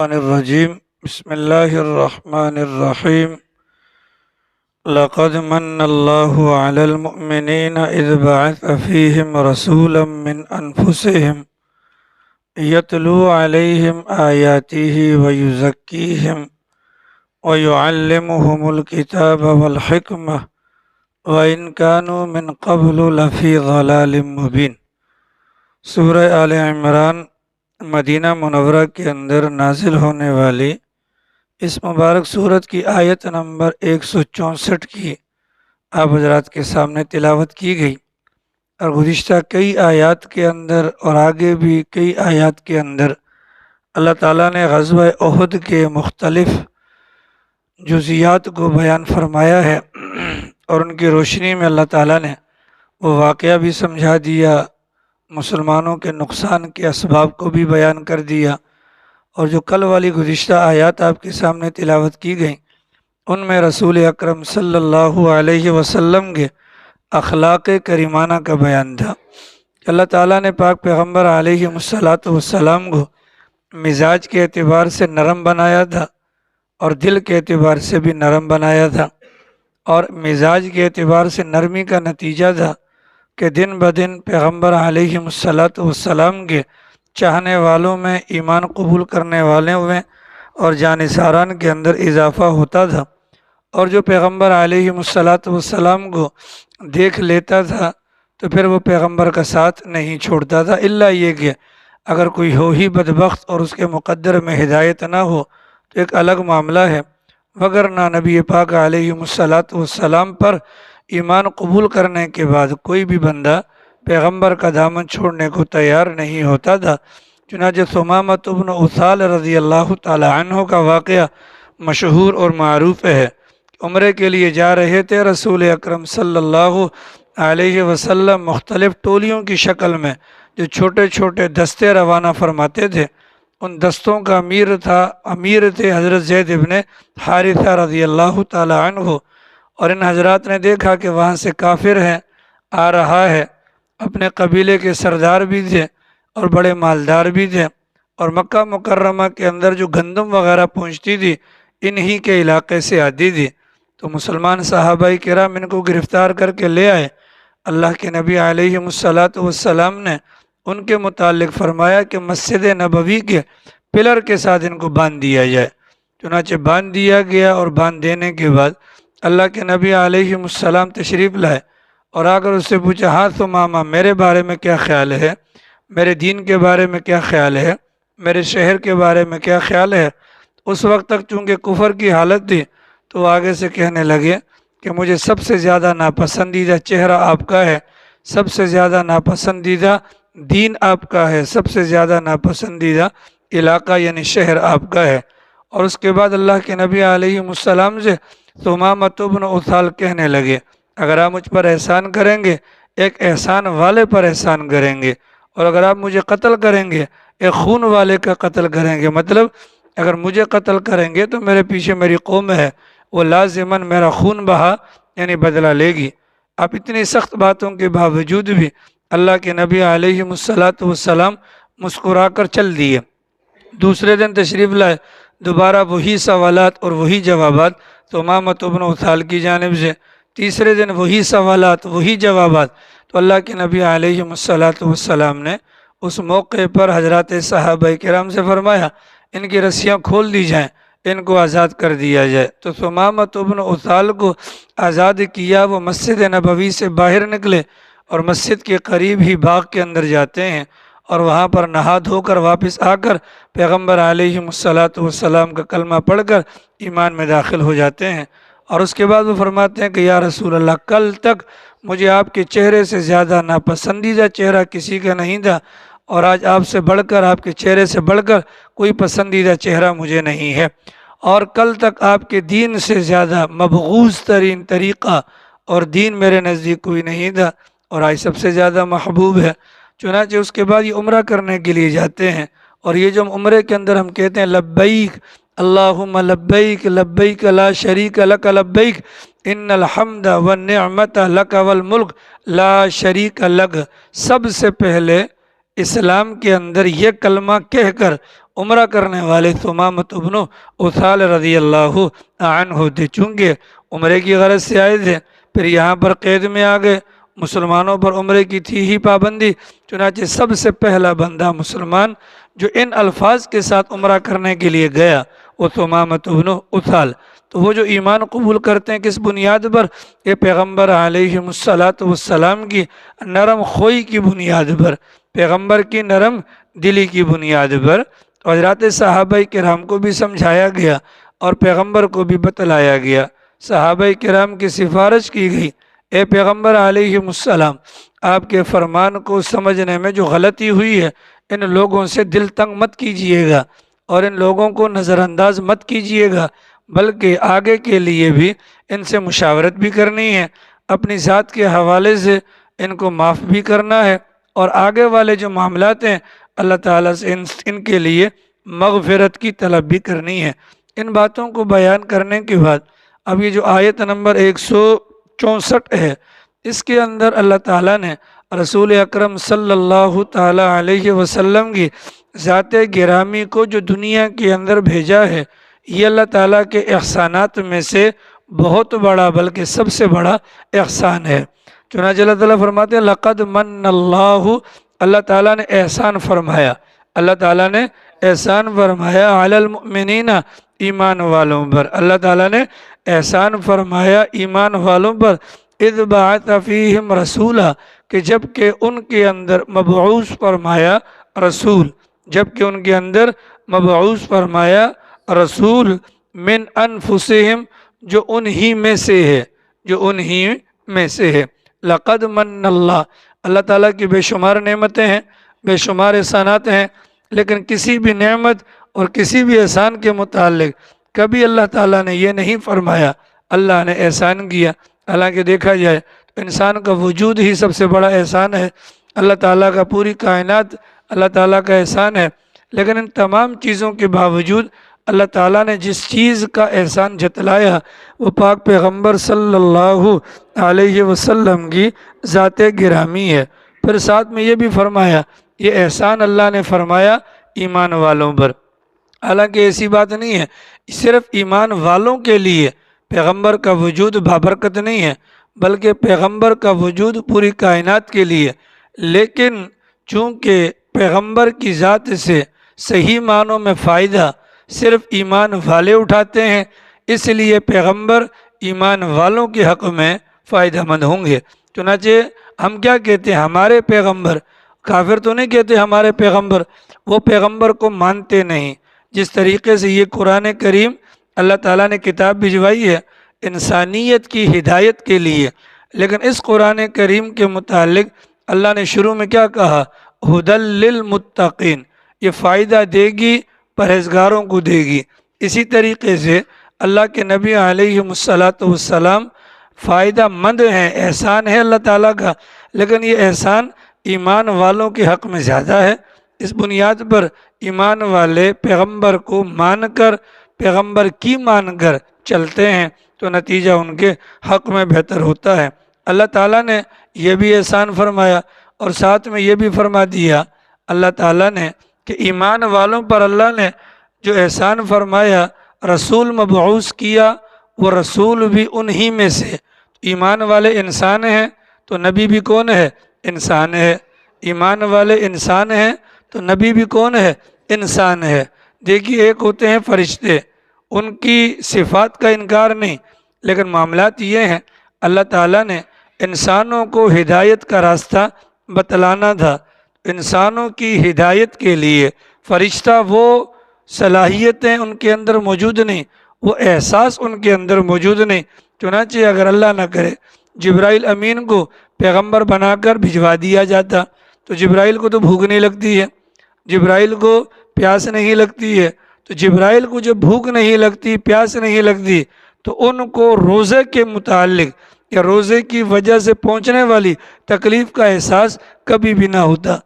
الرجیم بسم اللہ الرحمن الرحیم لقد من اللہ علی المؤمنین اذ بعث فیہم رسولا من انفسہم یتلو علیہم آیاتہ ویزکیہم ویعلمہم الکتاب والحکمہ وإن كانوا من قبل لفی ضلال مبین۔ سورہ آل عمران مدینہ منورہ کے اندر نازل ہونے والی اس مبارک سورت کی آیت نمبر 164 کی آپ حضرات کے سامنے تلاوت کی گئی، اور گزشتہ کئی آیات کے اندر اور آگے بھی کئی آیات کے اندر اللہ تعالیٰ نے غزوہ احد کے مختلف جزیات کو بیان فرمایا ہے، اور ان کی روشنی میں اللہ تعالیٰ نے وہ واقعہ بھی سمجھا دیا، مسلمانوں کے نقصان کے اسباب کو بھی بیان کر دیا، اور جو کل والی گزشتہ آیات آپ کے سامنے تلاوت کی گئیں ان میں رسول اکرم صلی اللہ علیہ وسلم کے اخلاق کریمانہ کا بیان تھا۔ اللہ تعالیٰ نے پاک پیغمبر علیہ السلام کو مزاج کے اعتبار سے نرم بنایا تھا اور دل کے اعتبار سے بھی نرم بنایا تھا، اور مزاج کے اعتبار سے نرمی کا نتیجہ تھا کہ دن بدن پیغمبر علیہ السلام کے چاہنے والوں میں، ایمان قبول کرنے والوں میں اور جانثاران کے اندر اضافہ ہوتا تھا، اور جو پیغمبر علیہ السلام کو دیکھ لیتا تھا تو پھر وہ پیغمبر کا ساتھ نہیں چھوڑتا تھا، الا یہ کہ اگر کوئی ہو ہی بدبخت اور اس کے مقدر میں ہدایت نہ ہو تو ایک الگ معاملہ ہے، وگرنہ نبی پاک علیہ السلام پر ایمان قبول کرنے کے بعد کوئی بھی بندہ پیغمبر کا دامن چھوڑنے کو تیار نہیں ہوتا تھا۔ چنانچہ ثمامۃ بن اثال رضی اللہ تعالی عنہ کا واقعہ مشہور اور معروف ہے۔ عمرے کے لیے جا رہے تھے رسول اکرم صلی اللہ علیہ وسلم، مختلف ٹولیوں کی شکل میں جو چھوٹے چھوٹے دستے روانہ فرماتے تھے، ان دستوں کا امیر تھے حضرت زید ابن حارثہ رضی اللہ تعالی عنہ، اور ان حضرات نے دیکھا کہ وہاں سے کافر ہے، آ رہا ہے، اپنے قبیلے کے سردار بھی تھے اور بڑے مالدار بھی تھے، اور مکہ مکرمہ کے اندر جو گندم وغیرہ پہنچتی تھی انہی کے علاقے سے آتی تھی، تو مسلمان صحابہ کرام ان کو گرفتار کر کے لے آئے۔ اللہ کے نبی علیہ السلام نے ان کے متعلق فرمایا کہ مسجد نبوی کے پلر کے ساتھ ان کو باندھ دیا جائے۔ چنانچہ باندھ دیا گیا، اور باندھ دینے کے بعد اللہ کے نبی علیہ السلام تشریف لائے اور آ کر اس سے پوچھا، ہاں ثمامہ، میرے بارے میں کیا خیال ہے، میرے دین کے بارے میں کیا خیال ہے، میرے شہر کے بارے میں کیا خیال ہے؟ اس وقت تک چونکہ کفر کی حالت تھی تو آگے سے کہنے لگے کہ مجھے سب سے زیادہ ناپسندیدہ چہرہ آپ کا ہے، سب سے زیادہ ناپسندیدہ دین آپ کا ہے، سب سے زیادہ ناپسندیدہ علاقہ یعنی شہر آپ کا ہے۔ اور اس کے بعد اللہ کے نبی علیہ السلام سے ثمامۃ بن اثال کہنے لگے، اگر آپ مجھ پر احسان کریں گے ایک احسان والے پر احسان کریں گے، اور اگر آپ مجھے قتل کریں گے ایک خون والے کا قتل کریں گے، مطلب اگر مجھے قتل کریں گے تو میرے پیچھے میری قوم ہے، وہ لازماً میرا خون بہا یعنی بدلہ لے گی۔ اب اتنی سخت باتوں کے باوجود بھی اللہ کے نبی علیہ السلام مسکرا کر چل دیے۔ دوسرے دن تشریف لائے، دوبارہ وہی سوالات اور وہی جوابات ثمامۃ بن اثال کی جانب سے، تیسرے دن وہی سوالات وہی جوابات۔ تو اللہ کے نبی علیہ السلام نے اس موقع پر حضرات صحابہ کرام سے فرمایا، ان کی رسیاں کھول دی جائیں، ان کو آزاد کر دیا جائے۔ تو ثمامۃ بن اثال کو آزاد کیا، وہ مسجد نبوی سے باہر نکلے اور مسجد کے قریب ہی باغ کے اندر جاتے ہیں، اور وہاں پر نہا دھو کر واپس آ کر پیغمبر علیہ السلام کا کلمہ پڑھ کر ایمان میں داخل ہو جاتے ہیں۔ اور اس کے بعد وہ فرماتے ہیں کہ یا رسول اللہ، کل تک مجھے آپ کے چہرے سے زیادہ ناپسندیدہ چہرہ کسی کا نہیں تھا، اور آج آپ سے بڑھ کر، آپ کے چہرے سے بڑھ کر کوئی پسندیدہ چہرہ مجھے نہیں ہے، اور کل تک آپ کے دین سے زیادہ مبغوض ترین طریقہ اور دین میرے نزدیک کوئی نہیں تھا، اور آج سب سے زیادہ محبوب ہے۔ چنانچہ اس کے بعد یہ عمرہ کرنے کے لیے جاتے ہیں، اور یہ جو عمرے کے اندر ہم کہتے ہیں لبیک اللہم لبیک لبیک لا شریک لک لبیک ان الحمد والنعمت لک والملک لا شریک لک، سب سے پہلے اسلام کے اندر یہ کلمہ کہہ کر عمرہ کرنے والے ثمامۃ بن اثال رضی اللہ عنہ تھے۔ چونکہ عمرے کی غرض سے آئے تھے، پھر یہاں پر قید میں آ گئے۔ مسلمانوں پر عمرے کی تھی ہی پابندی، چنانچہ سب سے پہلا بندہ مسلمان جو ان الفاظ کے ساتھ عمرہ کرنے کے لیے گیا وہ ثمامۃ بن اثال۔ تو وہ جو ایمان قبول کرتے ہیں کس بنیاد پر؟ یہ پیغمبر علیہ الصلاۃ والسلام کی نرم خوئی کی بنیاد پر، پیغمبر کی نرم دلی کی بنیاد پر۔ تو حضرات صحابہ کرام کو بھی سمجھایا گیا اور پیغمبر کو بھی بتلایا گیا، صحابہ کرام کی سفارش کی گئی، اے پیغمبر علیہ السلام، آپ کے فرمان کو سمجھنے میں جو غلطی ہوئی ہے ان لوگوں سے دل تنگ مت کیجئے گا اور ان لوگوں کو نظر انداز مت کیجئے گا، بلکہ آگے کے لیے بھی ان سے مشاورت بھی کرنی ہے، اپنی ذات کے حوالے سے ان کو معاف بھی کرنا ہے، اور آگے والے جو معاملات ہیں اللہ تعالیٰ سے ان کے لیے مغفرت کی طلب بھی کرنی ہے۔ ان باتوں کو بیان کرنے کے بعد اب یہ جو آیت نمبر 164 ہے، اس کے اندر اللہ تعالیٰ نے رسول اکرم صلی اللہ تعالیٰ علیہ وسلم کی ذات گرامی کو جو دنیا کے اندر بھیجا ہے، یہ اللہ تعالیٰ کے احسانات میں سے بہت بڑا بلکہ سب سے بڑا احسان ہے۔ چنانچہ اللہ تعالیٰ فرماتے ہیں لقد من اللہ، اللہ تعالیٰ نے احسان فرمایا، اللہ تعالیٰ نے احسان فرمایا علی المؤمنین، ایمان والوں پر، اللہ تعالیٰ نے احسان فرمایا ایمان والوں پر، اذ بعث فیہم رسولا، کہ جب کہ ان کے اندر مبعوث فرمایا رسول، جب کہ ان کے اندر مبعوث فرمایا رسول، من انفسہم، جو انہی میں سے ہے، جو انہی میں سے ہے۔ لقد من اللہ، اللہ تعالیٰ کی بے شمار نعمتیں ہیں، بے شمار احسانات ہیں، لیکن کسی بھی نعمت اور کسی بھی احسان کے متعلق کبھی اللہ تعالیٰ نے یہ نہیں فرمایا اللہ نے احسان کیا۔ حالانکہ دیکھا جائے تو انسان کا وجود ہی سب سے بڑا احسان ہے، اللہ تعالیٰ کا پوری کائنات اللہ تعالیٰ کا احسان ہے، لیکن ان تمام چیزوں کے باوجود اللہ تعالیٰ نے جس چیز کا احسان جتلایا وہ پاک پیغمبر صلی اللہ علیہ وسلم کی ذات گرامی ہے۔ پھر ساتھ میں یہ بھی فرمایا یہ احسان اللہ نے فرمایا ایمان والوں پر۔ حالانکہ ایسی بات نہیں ہے صرف ایمان والوں کے لیے پیغمبر کا وجود بابرکت نہیں ہے، بلکہ پیغمبر کا وجود پوری کائنات کے لیے، لیکن چونکہ پیغمبر کی ذات سے صحیح معنوں میں فائدہ صرف ایمان والے اٹھاتے ہیں، اس لیے پیغمبر ایمان والوں کے حق میں فائدہ مند ہوں گے۔ چنانچہ ہم کیا کہتے ہیں؟ ہمارے پیغمبر، کافر تو نہیں کہتے ہمارے پیغمبر، وہ پیغمبر کو مانتے نہیں۔ جس طریقے سے یہ قرآن کریم اللہ تعالیٰ نے کتاب بھجوائی ہے انسانیت کی ہدایت کے لیے، لیکن اس قرآن کریم کے متعلق اللہ نے شروع میں کیا کہا؟ ھدی للمتقین، یہ فائدہ دے گی پرہیزگاروں کو دے گی۔ اسی طریقے سے اللہ کے نبی علیہ الصلاۃ والسلام فائدہ مند ہیں، احسان ہے اللہ تعالیٰ کا، لیکن یہ احسان ایمان والوں کے حق میں زیادہ ہے۔ اس بنیاد پر ایمان والے پیغمبر کو مان کر، پیغمبر کی مان کر چلتے ہیں تو نتیجہ ان کے حق میں بہتر ہوتا ہے۔ اللہ تعالیٰ نے یہ بھی احسان فرمایا اور ساتھ میں یہ بھی فرما دیا اللہ تعالیٰ نے کہ ایمان والوں پر اللہ نے جو احسان فرمایا، رسول مبعوث کیا، وہ رسول بھی انہی میں سے۔ ایمان والے انسان ہیں تو نبی بھی کون ہے؟ انسان ہے۔ ایمان والے انسان ہیں تو نبی بھی کون ہے؟ انسان ہے۔ دیکھیے ایک ہوتے ہیں فرشتے، ان کی صفات کا انکار نہیں، لیکن معاملات یہ ہیں اللہ تعالیٰ نے انسانوں کو ہدایت کا راستہ بتلانا تھا، انسانوں کی ہدایت کے لیے فرشتہ وہ صلاحیتیں ان کے اندر موجود نہیں، وہ احساس ان کے اندر موجود نہیں۔ چنانچہ اگر اللہ نہ کرے جبرائیل امین کو پیغمبر بنا کر بھجوا دیا جاتا تو جبرائیل کو تو بھوک نہیں لگتی ہے، جبرائیل کو پیاس نہیں لگتی ہے، تو جبرائیل کو جب بھوک نہیں لگتی، پیاس نہیں لگتی، تو ان کو روزے کے متعلق یا روزے کی وجہ سے پہنچنے والی تکلیف کا احساس کبھی بھی نہ ہوتا۔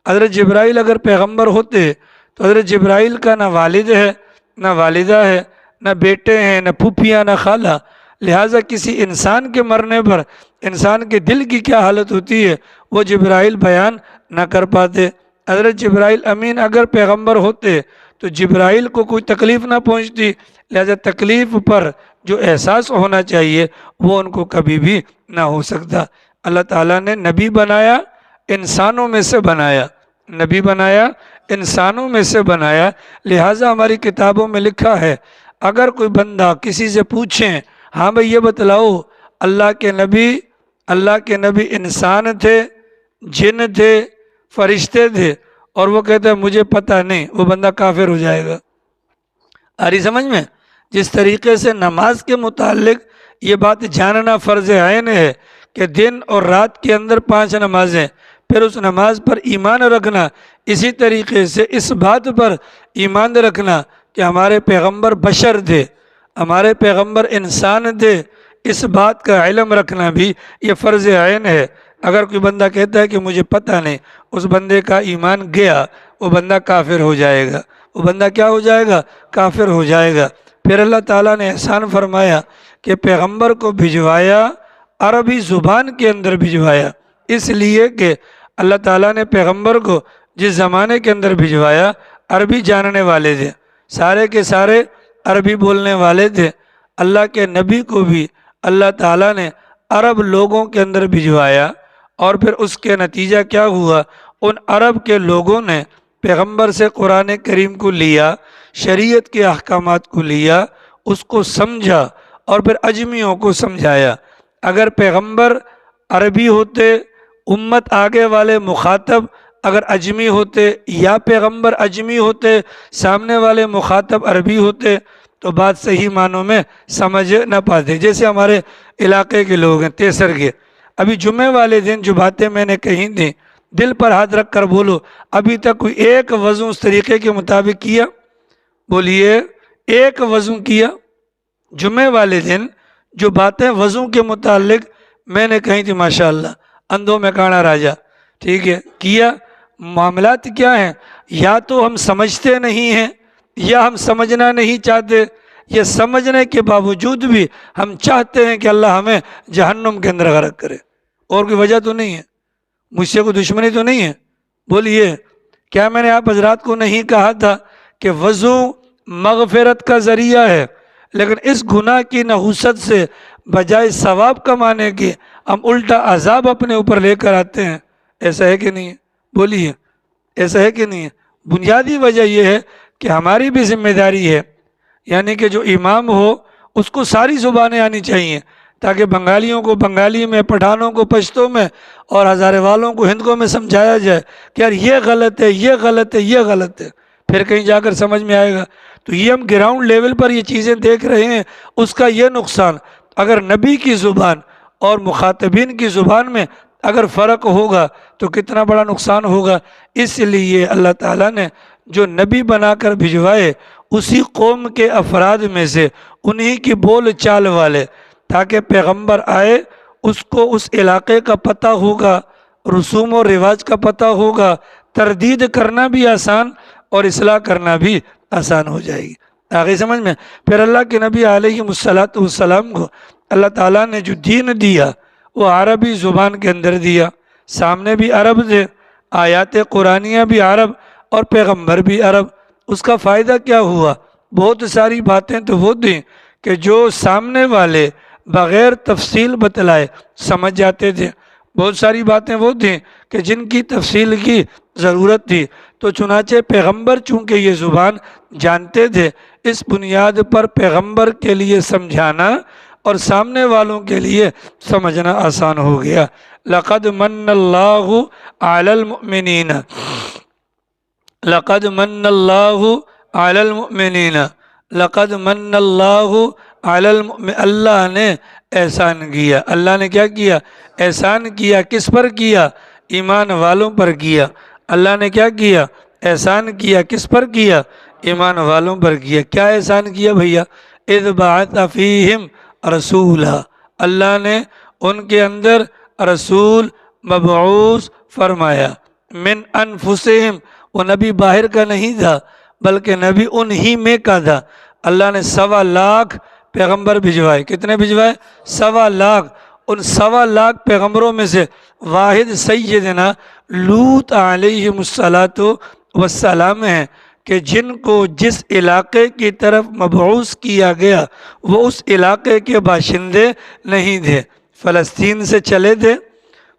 حضرت جبرائیل اگر پیغمبر ہوتے تو حضرت جبرائیل کا نہ والد ہے، نہ والدہ ہے، نہ بیٹے ہیں، نہ پھوپھیاں، نہ خالہ، لہٰذا کسی انسان کے مرنے پر انسان کے دل کی کیا حالت ہوتی ہے وہ جبرائیل بیان نہ کر پاتے۔ حضرت جبرائیل امین اگر پیغمبر ہوتے تو جبرائیل کو کوئی تکلیف نہ پہنچتی، لہذا تکلیف پر جو احساس ہونا چاہیے وہ ان کو کبھی بھی نہ ہو سکتا۔ اللہ تعالیٰ نے نبی بنایا، انسانوں میں سے بنایا، نبی بنایا انسانوں میں سے بنایا، لہٰذا ہماری کتابوں میں لکھا ہے اگر کوئی بندہ کسی سے پوچھیں ہاں بھئی یہ بتلاؤ اللہ کے نبی انسان تھے، جن تھے، فرشتے تھے، اور وہ کہتا ہے مجھے پتہ نہیں، وہ بندہ کافر ہو جائے گا۔ آ رہی سمجھ میں؟ جس طریقے سے نماز کے متعلق یہ بات جاننا فرض عین ہے کہ دن اور رات کے اندر 5 نمازیں، پھر اس نماز پر ایمان رکھنا، اسی طریقے سے اس بات پر ایمان رکھنا کہ ہمارے پیغمبر بشر تھے، ہمارے پیغمبر انسان تھے، اس بات کا علم رکھنا بھی یہ فرض عین ہے۔ اگر کوئی بندہ کہتا ہے کہ مجھے پتہ نہیں، اس بندے کا ایمان گیا، وہ بندہ کافر ہو جائے گا، وہ بندہ کیا ہو جائے گا؟ کافر ہو جائے گا۔ پھر اللہ تعالیٰ نے احسان فرمایا کہ پیغمبر کو بھجوایا، عربی زبان کے اندر بھجوایا، اس لیے کہ اللہ تعالیٰ نے پیغمبر کو جس زمانے کے اندر بھجوایا عربی جاننے والے تھے، سارے کے سارے عربی بولنے والے تھے۔ اللہ کے نبی کو بھی اللہ تعالیٰ نے عرب لوگوں کے اندر بھجوایا، اور پھر اس کے نتیجہ کیا ہوا؟ ان عرب کے لوگوں نے پیغمبر سے قرآن کریم کو لیا، شریعت کے احکامات کو لیا، اس کو سمجھا، اور پھر اجمیوں کو سمجھایا۔ اگر پیغمبر عربی ہوتے، امت آگے والے مخاطب اگر اجمی ہوتے، یا پیغمبر اجمی ہوتے، سامنے والے مخاطب عربی ہوتے، تو بات صحیح معنوں میں سمجھ نہ پاتے۔ جیسے ہمارے علاقے کے لوگ ہیں تیسر کے، ابھی جمعے والے دن جو باتیں میں نے کہی تھیں، دل پر ہاتھ رکھ کر بولو، ابھی تک کوئی ایک وضو اس طریقے کے مطابق کیا؟ بولیے، ایک وضو کیا؟ جمعے والے دن جو باتیں وضو کے متعلق میں نے کہی تھی، ماشاءاللہ اندھوں میں کانا راجا، ٹھیک ہے، کیا؟ معاملات کیا ہیں؟ یا تو ہم سمجھتے نہیں ہیں، یا ہم سمجھنا نہیں چاہتے، یہ سمجھنے کے باوجود بھی ہم چاہتے ہیں کہ اللہ ہمیں جہنم کے اندر غرق کرے۔ اور کوئی وجہ تو نہیں ہے، مجھ سے کوئی دشمنی تو نہیں ہے؟ بولیے، کیا میں نے آپ حضرات کو نہیں کہا تھا کہ وضو مغفرت کا ذریعہ ہے؟ لیکن اس گناہ کی نحوست سے بجائے ثواب کمانے کے ہم الٹا عذاب اپنے اوپر لے کر آتے ہیں۔ ایسا ہے کہ نہیں ہے؟ بولیے، ایسا ہے کہ نہیں ہے؟ بنیادی وجہ یہ ہے کہ ہماری بھی ذمہ داری ہے، یعنی کہ جو امام ہو اس کو ساری زبانیں آنی چاہیے، تاکہ بنگالیوں کو بنگالی میں، پٹھانوں کو پشتو میں، اور ہزارے والوں کو ہندکوں میں سمجھایا جائے کہ یار یہ غلط ہے، یہ غلط ہے، یہ غلط ہے، پھر کہیں جا کر سمجھ میں آئے گا۔ تو یہ ہم گراؤنڈ لیول پر یہ چیزیں دیکھ رہے ہیں، اس کا یہ نقصان، اگر نبی کی زبان اور مخاطبین کی زبان میں اگر فرق ہوگا تو کتنا بڑا نقصان ہوگا۔ اس لیے اللہ تعالیٰ نے جو نبی بنا کر بھجوائے اسی قوم کے افراد میں سے، انہی کی بول چال والے، تاکہ پیغمبر آئے اس کو اس علاقے کا پتہ ہوگا، رسوم و رواج کا پتہ ہوگا، تردید کرنا بھی آسان اور اصلاح کرنا بھی آسان ہو جائے گی۔ آگے سمجھ میں؟ پھر اللہ کے نبی علیہ السلام کو اللہ تعالیٰ نے جو دین دیا وہ عربی زبان کے اندر دیا، سامنے بھی عرب تھے، آیات قرآنیہ بھی عرب اور پیغمبر بھی عرب۔ اس کا فائدہ کیا ہوا؟ بہت ساری باتیں تو وہ تھیں کہ جو سامنے والے بغیر تفصیل بتلائے سمجھ جاتے تھے، بہت ساری باتیں وہ تھیں کہ جن کی تفصیل کی ضرورت تھی، تو چنانچہ پیغمبر چونکہ یہ زبان جانتے تھے، اس بنیاد پر پیغمبر کے لیے سمجھانا اور سامنے والوں کے لیے سمجھنا آسان ہو گیا۔ لقد من اللہ علی المؤمنین، لقد من اللہ علی المؤمنین، لقد من اللہ علی المؤمنین، اللہ نے احسان کیا۔ اللہ نے کیا کیا؟ احسان کیا۔ کس پر کیا؟ ایمان والوں پر کیا۔ اللہ نے کیا کیا؟ احسان کیا۔ کس پر کیا؟ ایمان والوں پر کیا۔ کیا احسان کیا بھیا؟ اذ بعث فیہم رسولا، اللہ نے ان کے اندر رسول مبعوث فرمایا۔ من انفسہم، وہ نبی باہر کا نہیں تھا بلکہ نبی انہی میں کا تھا۔ اللہ نے 1.25 لاکھ پیغمبر بھجوائے۔ کتنے بھجوائے؟ 1.25 لاکھ۔ ان 1.25 لاکھ پیغمبروں میں سے واحد سیدنا لوط علیہ السلام ہیں، کہ جن کو جس علاقے کی طرف مبعوث کیا گیا وہ اس علاقے کے باشندے نہیں تھے، فلسطین سے چلے تھے،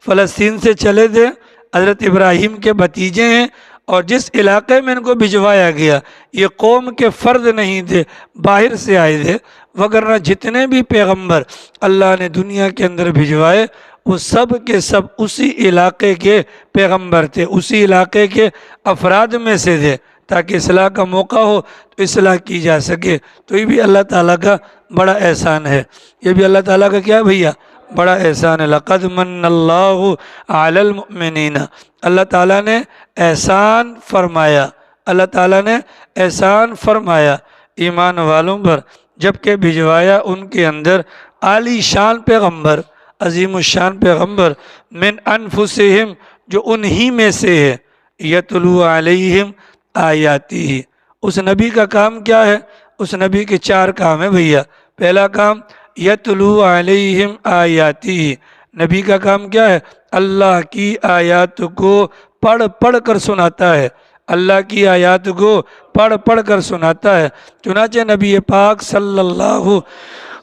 فلسطین سے چلے تھے، حضرت ابراہیم کے بھتیجے ہیں، اور جس علاقے میں ان کو بھجوایا گیا یہ قوم کے فرد نہیں تھے، باہر سے آئے تھے، وگرنہ جتنے بھی پیغمبر اللہ نے دنیا کے اندر بھجوائے وہ سب کے سب اسی علاقے کے پیغمبر تھے، اسی علاقے کے افراد میں سے تھے، تاکہ اصلاح کا موقع ہو تو اصلاح کی جا سکے۔ تو یہ بھی اللہ تعالیٰ کا بڑا احسان ہے، یہ بھی اللہ تعالیٰ کا کیا بھیا بڑا احسان ہے۔ لقد من اللہ علی المؤمنین، اللہ تعالیٰ نے احسان فرمایا، اللہ تعالیٰ نے احسان فرمایا ایمان والوں پر، جبکہ بھجوایا ان کے اندر عالی شان پیغمبر، عظیم الشان پیغمبر، من انفسہم جو انہی میں سے ہے، یتلو علیہم آیاتی۔ اس نبی کا کام کیا ہے؟ اس نبی کے 4 کام ہیں بھیا۔ پہلا کام یتلو علیہم آیاتی، نبی کا کام کیا ہے؟ اللہ کی آیات کو پڑھ پڑھ کر سناتا ہے، اللہ کی آیات کو پڑھ پڑھ کر سناتا ہے۔ چنانچہ نبی پاک صلی اللہ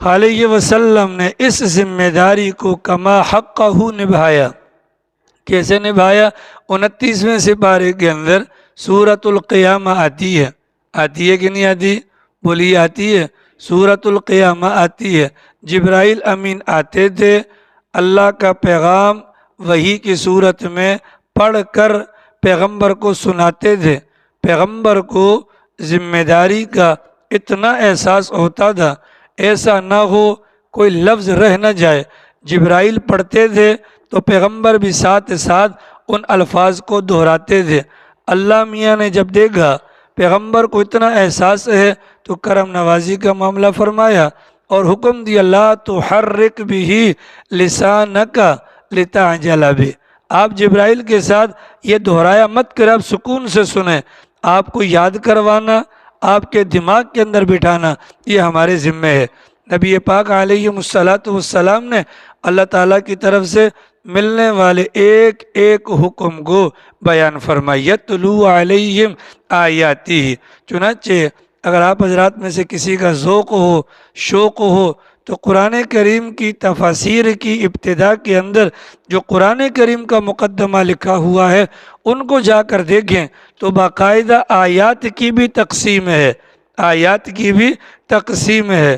علیہ وسلم نے اس ذمہ داری کو کما حقہ نبھایا۔ کیسے نبھایا؟ 29ویں سپارے کے اندر سورۃ القیامہ آتی ہے کہ نہیں آتی؟ بولیے آتی ہے، سورۃ القیامہ آتی ہے۔ جبرائیل امین آتے تھے، اللہ کا پیغام وحی کی صورت میں پڑھ کر پیغمبر کو سناتے تھے۔ پیغمبر کو ذمہ داری کا اتنا احساس ہوتا تھا، ایسا نہ ہو کوئی لفظ رہ نہ جائے۔ جبرائیل پڑھتے تھے تو پیغمبر بھی ساتھ ساتھ ان الفاظ کو دہراتے تھے۔ اللہ میاں نے جب دیکھا پیغمبر کو اتنا احساس ہے تو کرم نوازی کا معاملہ فرمایا اور حکم دیا، لا تحرک بھی لسانک لتعجل بہ۔ آپ جبرائیل کے ساتھ یہ دہرایا مت کر، آپ سکون سے سنیں، آپ کو یاد کروانا، آپ کے دماغ کے اندر بٹھانا یہ ہمارے ذمہ ہے۔ نبی پاک علیہ الصلاۃ والسلام نے اللہ تعالیٰ کی طرف سے ملنے والے ایک ایک حکم کو بیان فرمایا، یتلو علیہم آیاتی۔ چنانچہ اگر آپ حضرات میں سے کسی کا ذوق ہو، شوق ہو، تو قرآن کریم کی تفاسیر کی ابتدا کے اندر جو قرآن کریم کا مقدمہ لکھا ہوا ہے ان کو جا کر دیکھیں تو باقاعدہ آیات کی بھی تقسیم ہے، آیات کی بھی تقسیم ہے۔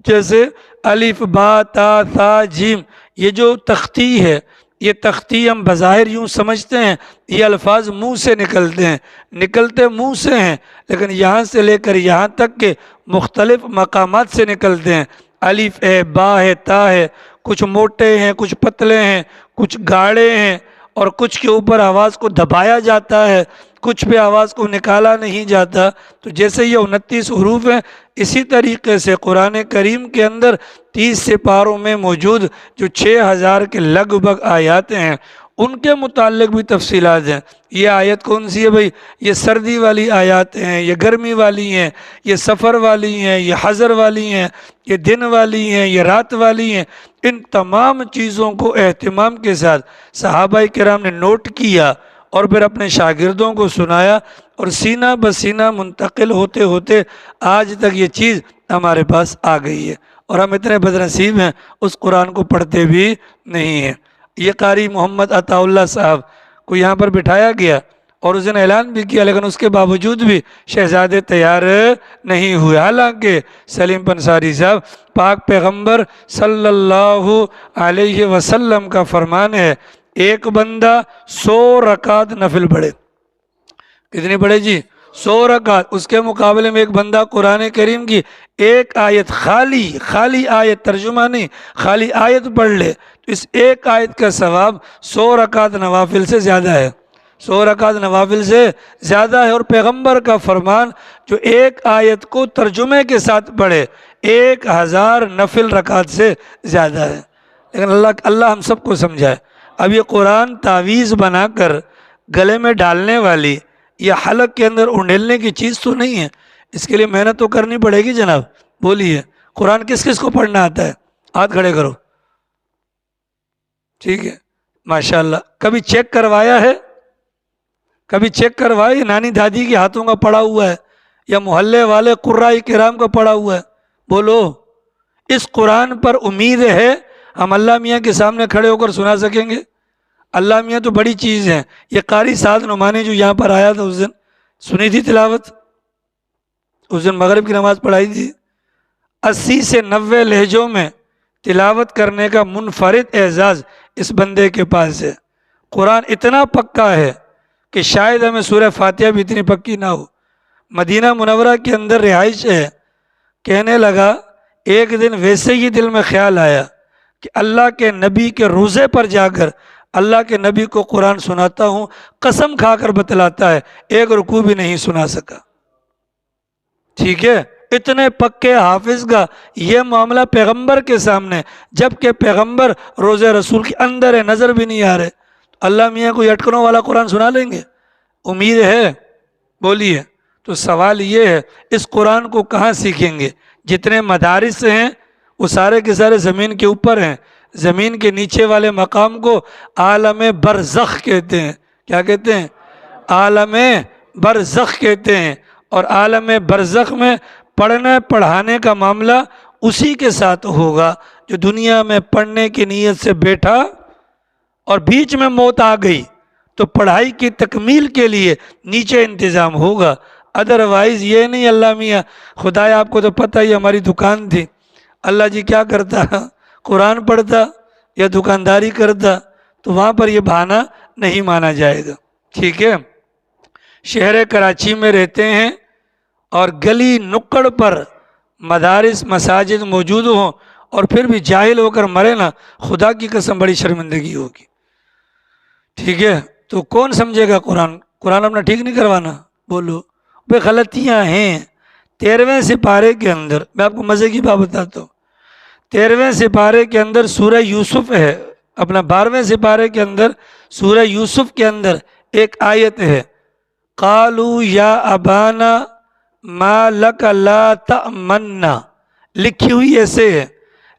جیسے الف با تا ثا جیم، یہ جو تختی ہے، یہ تختی ہم بظاہر یوں سمجھتے ہیں یہ الفاظ منہ سے نکلتے ہیں، نکلتے منہ سے ہیں، لیکن یہاں سے لے کر یہاں تک کے مختلف مقامات سے نکلتے ہیں۔ الف ہے، با ہے، تا ہے، کچھ موٹے ہیں، کچھ پتلے ہیں، کچھ گاڑے ہیں، اور کچھ کے اوپر آواز کو دبایا جاتا ہے، کچھ پہ آواز کو نکالا نہیں جاتا۔ تو جیسے یہ 29 حروف ہیں، اسی طریقے سے قرآن کریم کے اندر 30 سپاروں میں موجود جو 6000 کے لگ بھگ آیات ہیں ان کے متعلق بھی تفصیلات ہیں۔ یہ آیت کون سی ہے بھائی؟ یہ سردی والی آیات ہیں، یہ گرمی والی ہیں، یہ سفر والی ہیں، یہ حضر والی ہیں، یہ دن والی ہیں، یہ رات والی ہیں۔ ان تمام چیزوں کو اہتمام کے ساتھ صحابہ کرام نے نوٹ کیا اور پھر اپنے شاگردوں کو سنایا، اور سینہ بسینہ منتقل ہوتے ہوتے آج تک یہ چیز ہمارے پاس آ گئی ہے، اور ہم اتنے بدنصیب ہیں اس قرآن کو پڑھتے بھی نہیں ہیں۔ یہ قاری محمد عطا اللہ صاحب کو یہاں پر بٹھایا گیا اور اس نے اعلان بھی کیا، لیکن اس کے باوجود بھی شہزادے تیار نہیں ہوئے، حالانکہ سلیم پنصاری صاحب پاک پیغمبر صلی اللہ علیہ وسلم کا فرمان ہے ایک بندہ 100 رکعت نفل پڑھے۔ کتنی پڑھے جی؟ 100 رکعت۔ اس کے مقابلے میں ایک بندہ قرآن کریم کی ایک آیت، خالی آیت، ترجمہ نہیں، خالی آیت پڑھ لے تو اس ایک آیت کا ثواب 100 رکعت نوافل سے زیادہ ہے، 100 رکعت نوافل سے زیادہ ہے۔ اور پیغمبر کا فرمان جو ایک آیت کو ترجمے کے ساتھ پڑھے 1000 نفل رکعت سے زیادہ ہے۔ لیکن اللہ ہم سب کو سمجھائے۔ اب یہ قرآن تعویذ بنا کر گلے میں ڈالنے والی یا حلق کے اندر اونڈیلنے کی چیز تو نہیں ہے، اس کے لیے محنت تو کرنی پڑے گی جناب۔ بولیے قرآن کس کس کو پڑھنا آتا ہے؟ ہاتھ کھڑے کرو، ٹھیک ہے، ماشاءاللہ۔ کبھی چیک کروایا ہے؟ کبھی چیک کروائے نانی دادی کے ہاتھوں کا پڑا ہوا ہے یا محلے والے قراء کرام کا پڑا ہوا ہے؟ بولو، اس قرآن پر امید ہے ہم اللہ میاں کے سامنے کھڑے ہو کر سنا سکیں گے؟ اللہ میاں تو بڑی چیز ہے۔ یہ قاری سعد نعمانی جو یہاں پر آیا تھا اس دن سنی تھی تلاوت، اس دن مغرب کی نماز پڑھائی تھی۔ 80 سے 90 لہجوں میں تلاوت کرنے کا منفرد اعزاز اس بندے کے پاس ہے۔ قرآن اتنا پکا ہے کہ شاید ہمیں سورہ فاتحہ بھی اتنی پکی نہ ہو۔ مدینہ منورہ کے اندر رہائش ہے۔ کہنے لگا ایک دن ویسے ہی دل میں خیال آیا کہ اللہ کے نبی کے روزے پر جا کر اللہ کے نبی کو قرآن سناتا ہوں، قسم کھا کر بتلاتا ہے ایک رکوع بھی نہیں سنا سکا۔ ٹھیک ہے، اتنے پکے حافظ کا یہ معاملہ پیغمبر کے سامنے، جبکہ پیغمبر روزے رسول کے اندر ہے، نظر بھی نہیں آ رہے، اللہ میاں کوئی اٹکنوں والا قرآن سنا لیں گے؟ امید ہے؟ بولیے۔ تو سوال یہ ہے اس قرآن کو کہاں سیکھیں گے؟ جتنے مدارس ہیں وہ سارے کے سارے زمین کے اوپر ہیں۔ زمین کے نیچے والے مقام کو عالم برزخ کہتے ہیں۔ کیا کہتے ہیں؟ عالم برزخ کہتے ہیں۔ اور عالم برزخ میں پڑھنے پڑھانے کا معاملہ اسی کے ساتھ ہوگا جو دنیا میں پڑھنے کی نیت سے بیٹھا اور بیچ میں موت آ گئی تو پڑھائی کی تکمیل کے لیے نیچے انتظام ہوگا۔ ادروائز یہ نہیں اللہ میاں خدایا آپ کو تو پتہ ہی ہماری دکان تھی، اللہ جی کیا کرتا، قرآن پڑھتا یا دکانداری کرتا، تو وہاں پر یہ بہانہ نہیں مانا جائے گا۔ ٹھیک ہے، شہر کراچی میں رہتے ہیں اور گلی نکڑ پر مدارس مساجد موجود ہوں اور پھر بھی جاہل ہو کر مرے نا، خدا کی قسم بڑی شرمندگی ہوگی۔ ٹھیک ہے، تو کون سمجھے گا قرآن؟ قرآن اپنا ٹھیک نہیں کروانا؟ بولو بے غلطیاں ہیں۔ 13ویں سپارے کے اندر میں آپ کو مزے کی بات بتاتا ہوں، 13ویں سپارے کے اندر سورہ یوسف ہے، اپنا 12ویں سپارے کے اندر سورہ یوسف کے اندر ایک آیت ہے، قالوا یا ابانا ما لک لا تأمنا، لکھی ہوئی ایسے ہے،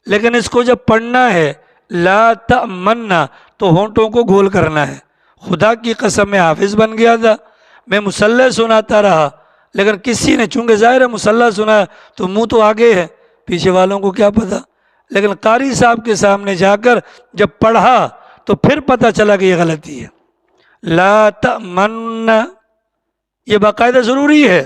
لیکن اس کو جب پڑھنا ہے لا تأمنا تو ہونٹوں کو گول کرنا ہے۔ خدا کی قسم میں حافظ بن گیا تھا، میں مصلی سناتا رہا، لیکن کسی نے، چونکہ ظاہر ہے مصلی سنا تو منہ تو آگے ہے، پیچھے والوں کو کیا پتا، لیکن قاری صاحب کے سامنے جا کر جب پڑھا تو پھر پتہ چلا کہ یہ غلطی ہے۔ لا تأمنا یہ باقاعدہ ضروری ہے،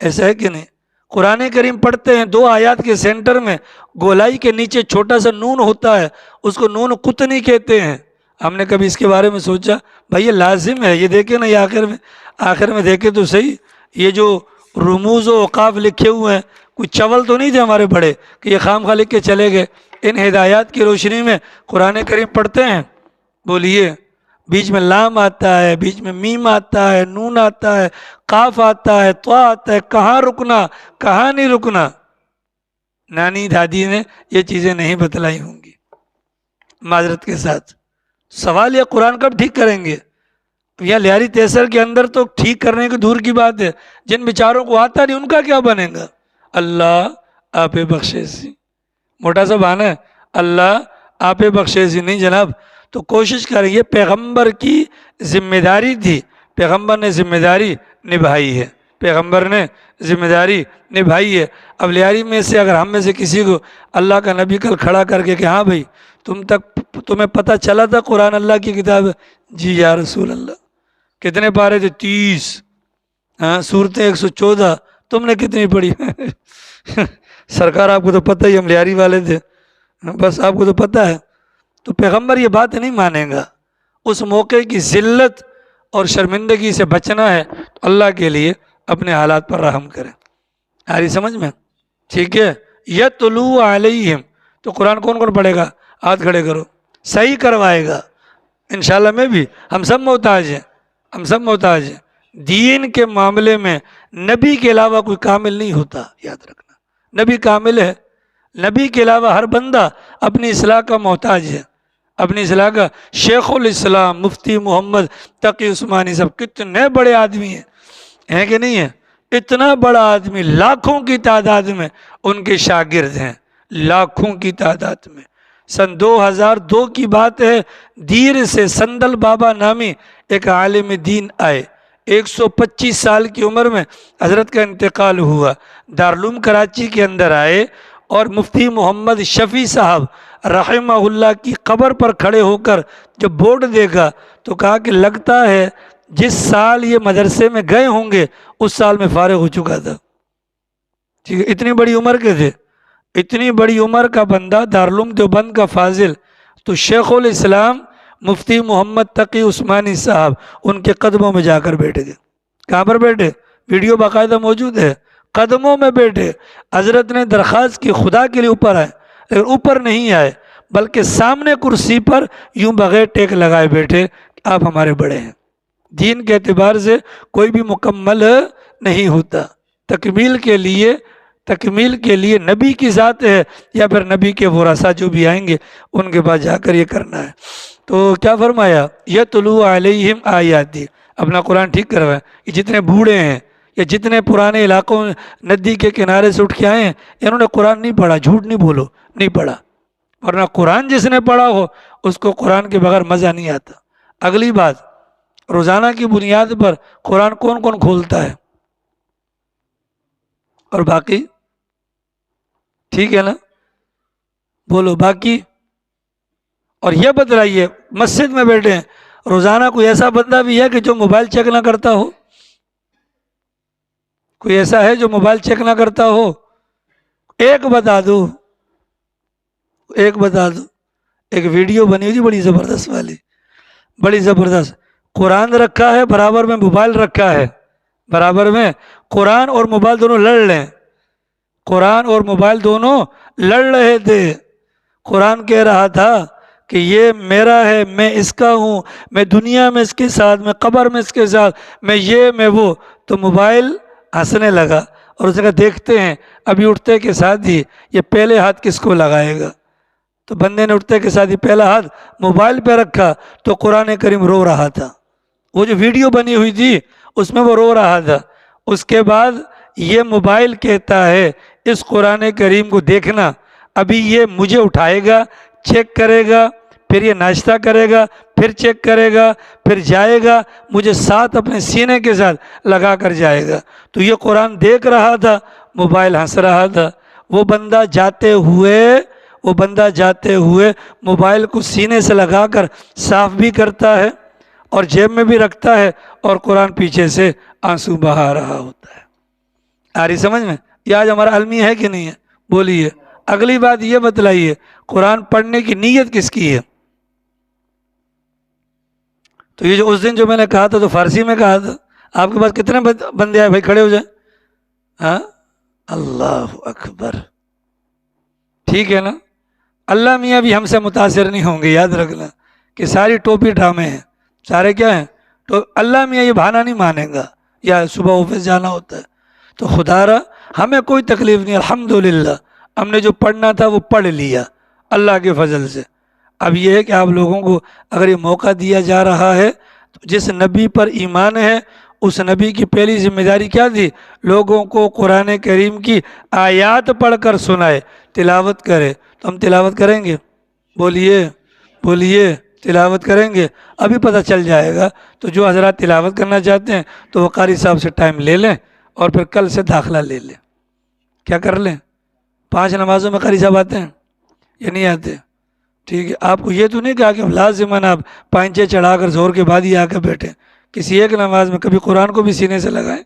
ایسا ہے کہ نہیں؟ قرآن کریم پڑھتے ہیں، 2 آیات کے سینٹر میں گولائی کے نیچے چھوٹا سا نون ہوتا ہے، اس کو نون قطنی کہتے ہیں۔ ہم نے کبھی اس کے بارے میں سوچا؟ بھائی یہ لازم ہے، یہ دیکھیں نا، یہ آخر میں دیکھیں تو صحیح، یہ جو رموز و اوقاف لکھے ہوئے ہیں، کوئی چول تو نہیں تھے ہمارے بڑے کہ یہ خام خواہ لکھ کے چلے گئے۔ ان ہدایات کی روشنی میں قرآن کریم پڑھتے ہیں، بولیے، بیچ میں لام آتا ہے، بیچ میں میم آتا ہے، نون آتا ہے، قاف آتا ہے، طا آتا ہے، کہاں رکنا کہاں نہیں رکنا؟ نانی دادی نے یہ چیزیں نہیں بتلائی ہوں گی، معذرت کے ساتھ۔ سوال یہ قرآن کب ٹھیک کریں گے؟ یا لیاری تیسر کے اندر تو ٹھیک کرنے کی دور کی بات ہے، جن بیچاروں کو آتا نہیں ان کا کیا بنے گا؟ اللہ آپ بخشے سی، موٹا سا بہانہ ہے، اللہ آپ بخشے سی نہیں جناب۔ تو کوشش کریں، یہ پیغمبر کی ذمہ داری تھی، پیغمبر نے ذمہ داری نبھائی ہے، پیغمبر نے ذمہ داری نبھائی ہے۔ اب لیاری میں سے اگر ہم میں سے کسی کو اللہ کا نبی کل کھڑا کر کے کہ ہاں بھائی تمہیں پتہ چلا تھا قرآن اللہ کی کتاب ہے؟ جی یا رسول اللہ۔ کتنے پارے تھے؟ 30۔ ہاں، سورتیں 114، تم نے کتنی پڑھی؟ سرکار آپ کو تو پتہ ہی ہم لیاری والے تھے، بس آپ کو تو پتہ ہے۔ تو پیغمبر یہ بات نہیں مانے گا، اس موقع کی ذلت اور شرمندگی سے بچنا ہے تو اللہ کے لیے اپنے حالات پر رحم کریں۔ آ رہی سمجھ میں؟ ٹھیک ہے، یتلو علیہم، تو قرآن کون کون پڑھے گا؟ ہاتھ کھڑے کرو، صحیح کروائے گا انشاءاللہ۔ میں بھی، ہم سب محتاج ہیں، ہم سب محتاج ہیں۔ دین کے معاملے میں نبی کے علاوہ کوئی کامل نہیں ہوتا، یاد رکھنا، نبی کامل ہے، نبی کے علاوہ ہر بندہ اپنی اصلاح کا محتاج ہے، اپنی اصلاح کا۔ شیخ الاسلام مفتی محمد تقی عثمانی صاحب کتنے بڑے آدمی ہیں کہ نہیں ہیں؟ اتنا بڑا آدمی، لاکھوں کی تعداد میں ان کے شاگرد ہیں، لاکھوں کی تعداد میں۔ سن 2002 کی بات ہے، دیر سے سندل بابا نامی ایک عالم دین آئے، 125 سال کی عمر میں حضرت کا انتقال ہوا، دارالعلوم کراچی کے اندر آئے اور مفتی محمد شفیع صاحب رحمہ اللہ کی قبر پر کھڑے ہو کر جب بورڈ دیکھا تو کہا کہ لگتا ہے جس سال یہ مدرسے میں گئے ہوں گے اس سال میں فارغ ہو چکا تھا۔ ٹھیک ہے، اتنی بڑی عمر کے تھے، اتنی بڑی عمر کا بندہ، دارالعلوم دیوبند کا فاضل، تو شیخ الاسلام مفتی محمد تقی عثمانی صاحب ان کے قدموں میں جا کر بیٹھ گئے۔ کہاں پر بیٹھے؟ ویڈیو باقاعدہ موجود ہے، قدموں میں بیٹھے۔ حضرت نے درخواست کی خدا کے لیے اوپر آئے، لیکن اوپر نہیں آئے بلکہ سامنے کرسی پر یوں بغیر ٹیک لگائے بیٹھے، آپ ہمارے بڑے ہیں۔ دین کے اعتبار سے کوئی بھی مکمل نہیں ہوتا، تکمیل کے لیے نبی کی ذات ہے یا پھر نبی کے ورثاء جو بھی آئیں گے ان کے پاس جا کر یہ کرنا ہے۔ تو کیا فرمایا؟ یتلو علیہم آیاتی، اپنا قرآن ٹھیک کروائے۔ یہ جتنے بوڑھے ہیں یا جتنے پرانے علاقوں میں ندی کے کنارے سے اٹھ کے آئے ہیں، انہوں نے قرآن نہیں پڑھا، جھوٹ نہیں بولو، نہیں پڑھا، ورنہ قرآن جس نے پڑھا ہو اس کو قرآن کے بغیر مزہ نہیں آتا۔ اگلی بات، روزانہ کی بنیاد پر قرآن کون کون کھولتا ہے؟ اور باقی ٹھیک ہے نا؟ بولو باقی۔ اور یہ بتلائیے، مسجد میں بیٹھے ہیں، روزانہ کوئی ایسا بندہ بھی ہے کہ جو موبائل چیک نہ کرتا ہو؟ کوئی ایسا ہے جو موبائل چیک نہ کرتا ہو؟ ایک بتا دو، ایک ویڈیو بنی ہوئی تھی بڑی زبردست والی، بڑی زبردست، قرآن رکھا ہے برابر میں موبائل رکھا ہے، برابر میں قرآن اور موبائل دونوں لڑ لیں، قرآن اور موبائل دونوں لڑ رہے تھے۔ قرآن کہہ رہا تھا کہ یہ میرا ہے، میں اس کا ہوں، میں دنیا میں اس کے ساتھ، میں قبر میں اس کے ساتھ، میں یہ میں وہ، تو موبائل ہنسنے لگا اور اس نے کہا دیکھتے ہیں ابھی اٹھتے کے ساتھ ہی یہ پہلے ہاتھ کس کو لگائے گا۔ تو بندے نے اٹھتے کے ساتھ ہی پہلا ہاتھ موبائل پہ رکھا تو قرآن کریم رو رہا تھا، وہ جو ویڈیو بنی ہوئی تھی اس میں وہ رو رہا تھا۔ اس کے بعد یہ موبائل کہتا ہے اس قرآن کریم کو دیکھنا، ابھی یہ مجھے اٹھائے گا، چیک کرے گا، پھر یہ ناشتہ کرے گا، پھر چیک کرے گا، پھر جائے گا، مجھے ساتھ اپنے سینے کے ساتھ لگا کر جائے گا۔ تو یہ قرآن دیکھ رہا تھا، موبائل ہنس رہا تھا۔ وہ بندہ جاتے ہوئے موبائل کو سینے سے لگا کر صاف بھی کرتا ہے اور جیب میں بھی رکھتا ہے اور قرآن پیچھے سے آنسو بہا رہا ہوتا ہے۔ آ رہی سمجھ میں؟ یہ آج ہمارا المی ہے کہ نہیں ہے؟ بولیے۔ اگلی بات یہ بتلائیے، قرآن پڑھنے کی نیت کس کی ہے؟ تو یہ جو اس دن جو میں نے کہا تھا تو فارسی میں کہا تھا، آپ کے پاس کتنے بندے آئے بھائی؟ کھڑے ہو جائیں۔ ہاں، اللہ اکبر، ٹھیک ہے نا؟ اللہ میاں بھی ہم سے متاثر نہیں ہوں گے، یاد رکھنا کہ ساری ٹوپی ڈرامے ہیں، سارے کیا ہیں؟ تو اللہ میاں یہ بہانہ نہیں مانے گا، یا صبح آفس جانا ہوتا ہے تو خدا را ہمیں کوئی تکلیف نہیں، الحمدللہ ہم نے جو پڑھنا تھا وہ پڑھ لیا اللہ کے فضل سے۔ اب یہ ہے کہ آپ لوگوں کو اگر یہ موقع دیا جا رہا ہے تو جس نبی پر ایمان ہے اس نبی کی پہلی ذمہ داری کیا تھی؟ لوگوں کو قرآن کریم کی آیات پڑھ کر سنائے، تلاوت کرے۔ تو ہم تلاوت کریں گے؟ بولیے تلاوت کریں گے؟ ابھی پتہ چل جائے گا۔ تو جو حضرات تلاوت کرنا چاہتے ہیں تو وہ قاری صاحب سے ٹائم لے لیں اور پھر کل سے داخلہ لے لیں۔ کیا کر لیں؟ 5 نمازوں میں قاری صاحب آتے ہیں یا نہیں آتے؟ ٹھیک ہے، آپ کو یہ تو نہیں کہا کہ لازماً آپ پائنچے چڑھا کر زور کے بعد ہی آ کر بیٹھیں۔ کسی ایک نماز میں کبھی قرآن کو بھی سینے سے لگائیں،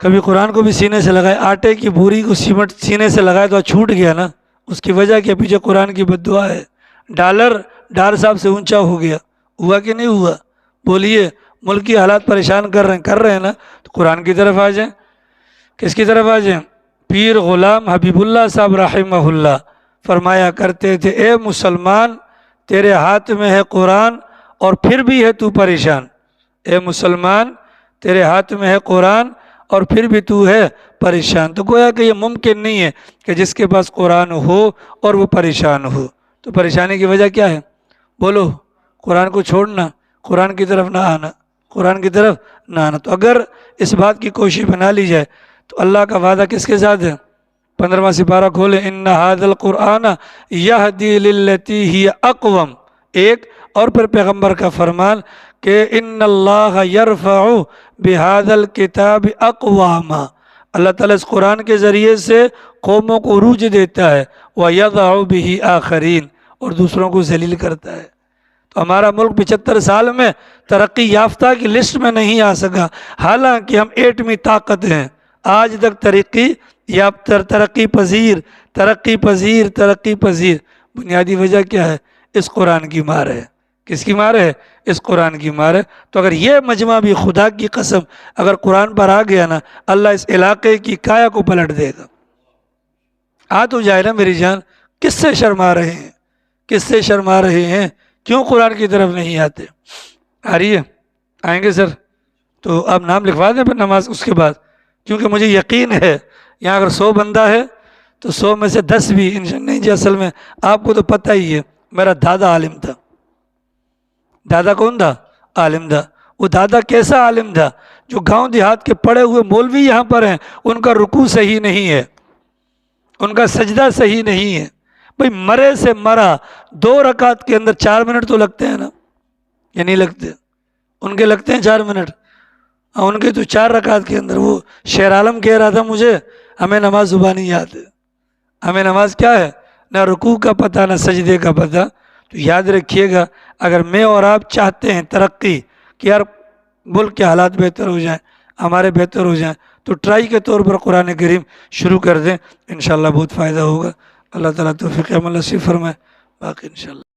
کبھی قرآن کو بھی سینے سے لگائیں۔ آٹے کی بوری کو سیمنٹ سینے سے لگائے تو چھوٹ گیا نا، اس کی وجہ کہ پیچھے قرآن کی بد دعا ہے۔ ڈار صاحب سے اونچا ہو گیا، ہوا کہ نہیں ہوا؟ بولیے۔ ملکی حالات پریشان کر رہے ہیں نا، تو قرآن کی طرف آ جائیں۔ کس کی طرف آ جائیں؟ پیر غلام حبیب اللہ صاحب رحمہ اللہ فرمایا کرتے تھے، اے مسلمان تیرے ہاتھ میں ہے قرآن اور پھر بھی ہے تو پریشان۔ اے مسلمان تیرے ہاتھ میں ہے قرآن اور پھر بھی تو ہے پریشان۔ تو گویا کہ یہ ممکن نہیں ہے کہ جس کے پاس قرآن ہو اور وہ پریشان ہو۔ تو پریشانی کی وجہ کیا ہے؟ بولو۔ قرآن کو چھوڑنا، قرآن کی طرف نہ آنا، قرآن کی طرف نہ آنا۔ تو اگر اس بات کی کوشش بنا لی جائے تو اللہ کا وعدہ کس کے ساتھ ہے؟ 15واں سپارہ کھولے، ان ھذا القرآن یہدی للتی ہی اقوم، ایک اور پھر پیغمبر کا فرمان کہ ان اللہ یرفع بہذا الکتاب اقواما، اللہ تعالیٰ اس قرآن کے ذریعے سے قوموں کو عروج دیتا ہے، وَيَضَعُ بِهِ آخرین، اور دوسروں کو ذلیل کرتا ہے۔ تو ہمارا ملک 75 سال میں ترقی یافتہ کی لسٹ میں نہیں آ سکا، حالانکہ ہم ایٹمی طاقت ہیں، آج تک ترقی یافتہ، ترقی پذیر۔ بنیادی وجہ کیا ہے؟ اس قرآن کی مار ہے۔ کس کی مار ہے؟ اس قرآن کی مار ہے۔ تو اگر یہ مجمع بھی، خدا کی قسم، اگر قرآن پر آ گیا نا، اللہ اس علاقے کی کایا کو پلٹ دے گا۔ آ تو جائے نا میری جان، کس سے شرما رہے ہیں؟ کس سے شرما رہے ہیں؟ کیوں قرآن کی طرف نہیں آتے؟ آ رہی ہے؟ آئیں گے سر؟ تو آپ نام لکھوا دیں پھر نماز اس کے بعد، کیونکہ مجھے یقین ہے یہاں اگر 100 بندہ ہے تو 100 میں سے 10 بھی نہیں جی، اصل میں آپ کو تو پتہ ہی ہے، میرا دادا عالم تھا۔ دادا کون تھا؟ عالم تھا۔ وہ دادا کیسا عالم تھا؟ جو گاؤں دیہات کے پڑے ہوئے مولوی یہاں پر ہیں، ان کا رکوع صحیح نہیں ہے، ان کا سجدہ صحیح نہیں ہے۔ بھئی مرے سے مرا 2 رکعت کے اندر 4 منٹ تو لگتے ہیں نا، یا نہیں لگتے؟ ان کے لگتے ہیں 4 منٹ، ان کے تو 4 رکعت کے اندر۔ وہ شیر عالم کہہ رہا تھا مجھے، ہمیں نماز زبانی یاد ہے، ہمیں نماز کیا ہے؟ نہ رکوع کا پتہ، نہ سجدے کا پتہ۔ تو یاد رکھیے گا، اگر میں اور آپ چاہتے ہیں ترقی، کہ یار ملک کے حالات بہتر ہو جائیں، ہمارے بہتر ہو جائیں، تو ٹرائی کے طور پر قرآن کریم شروع کر دیں، انشاءاللہ بہت فائدہ ہوگا۔ اللہ تعالیٰ توفیق عمل نصیب فرمائے، باقی انشاءاللہ